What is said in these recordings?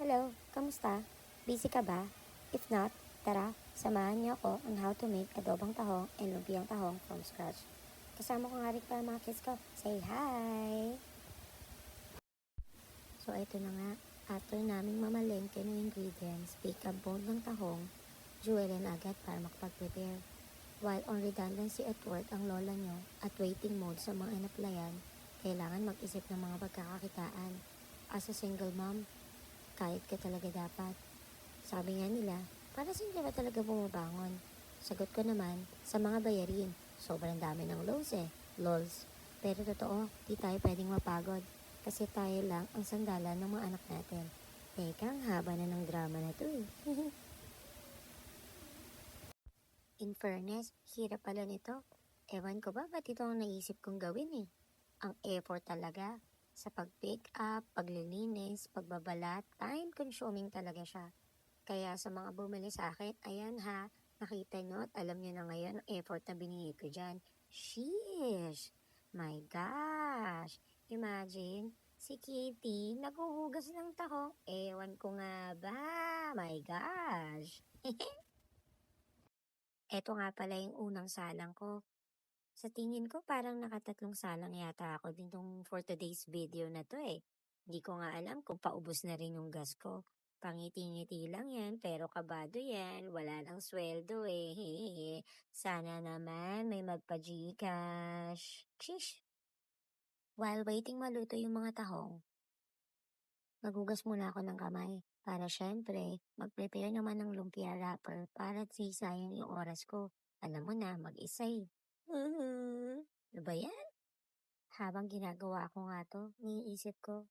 Hello, kamusta? Busy ka ba? If not, tara, samahan niyo ako on how to make adobong tahong and lumpiang tahong from scratch. Kasama ko nga rin pala mga kids ko. Say hi! So, ito na nga. After naming mamalengke ng ingredients, pick up bone ng tahong, jewelin agad para makapag-prepare. While on redundancy at work ang lola nyo at waiting mode sa mga inaplayan, kailangan mag-isip ng mga pagkakakitaan. As a single mom, kahit ka talaga dapat. Sabi nga nila, para saan ka ba talaga bumabangon? Sagot ko naman, sa mga bayarin. Sobrang dami ng lows lols. Pero totoo, di tayo pwedeng mapagod. Kasi tayo lang ang sandalan ng mga anak natin. Teka, ang haba na ng drama na to eh. In fairness, hirap pala nito. Ewan ko ba ba't ito ang naisip kong gawin eh. Ang effort talaga. Sa pag-pick up, paglilinis, pagbabalat, time consuming talaga siya. Kaya sa mga bumili sa akin, ayan ha, nakita nyo at alam nyo na ngayon ang effort na binigay ko dyan. Sheesh! My gosh! Imagine, si Kitty naghuhugas ng tahong. Ewan ko nga ba? My gosh! Eto nga pala yung unang salang ko. Sa tingin ko parang nakatatlong salang yata ako din tong for today's video na to eh. Hindi ko nga alam kung paubos na rin yung gas ko. Pangiti-ngiti lang yan, pero kabado yan. Wala lang sweldo eh. Hehehe. Sana naman may magpa-Gcash. Chish! While waiting maluto yung mga tahong, maghugas muna ako ng kamay. Para syempre, mag-prepare naman ng lumpia wrapper para di sayang yung oras ko. Alam mo na, mag-isa eh. Ano ba yan? Habang ginagawa ko nga to, niisip ko,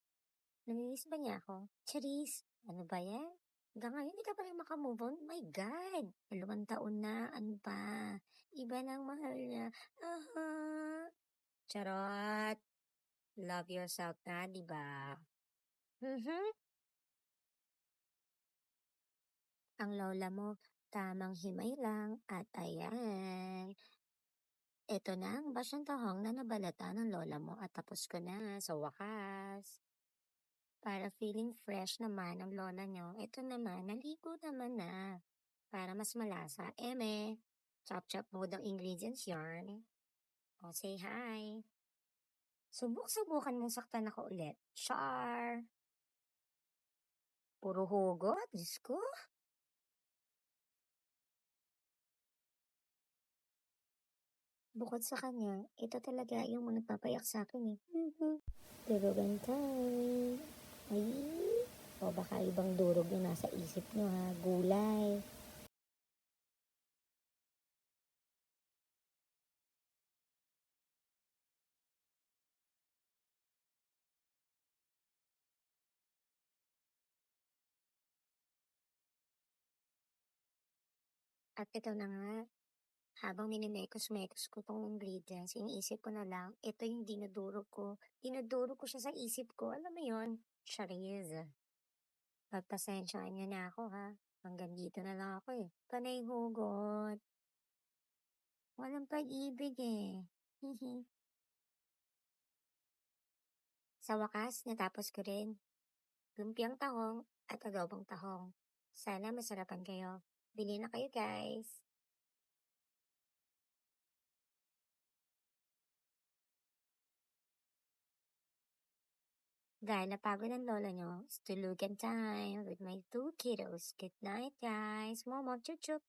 namimiss ba niya ako? Charis, ano ba yan? Hanggang ngayon, hindi ka pa rin makamove on? My God! 2 taon na, ano pa? Iba ng mahal niya. Charot! Love yourself na, di ba? Ang lola mo, tamang himay lang, at ayan. Ito na ang basyang tahong na nabalata ng lola mo at tapos ko na sa wakas. Para feeling fresh naman ang lola nyo, ito naman, naligo naman na. Para mas malasa, eme. Chop-chop mo ang ingredients yarn. O, say hi. Subok-subukan mong saktan ako ulit. Char! Puro hugot, Diyos ko. Bukod sa kanya, ito talaga yung nagpapayak sa akin eh. Durugan time. Ay, o baka ibang durog yung nasa isip nyo ha. Gulay. At ito na nga, habang minimekos-mekos ko tong ingredients, iniisip ko na lang, ito yung dinudurog ko. Dinudurog ko siya sa isip ko. Alam mo yon, Chariz. Pagpasensyaan niyo na ako ha. Hanggang dito na lang ako eh. Panay hugot. Walang pag-ibig eh. Hihi. Sa wakas, natapos ko rin. Lumpiang tahong at adobong tahong. Sana masarapan kayo. Bili na kayo guys. Dahil napagod ang lola nyo, it's tulugan time with my 2 kiddos. Good night guys. Momo, chup chup.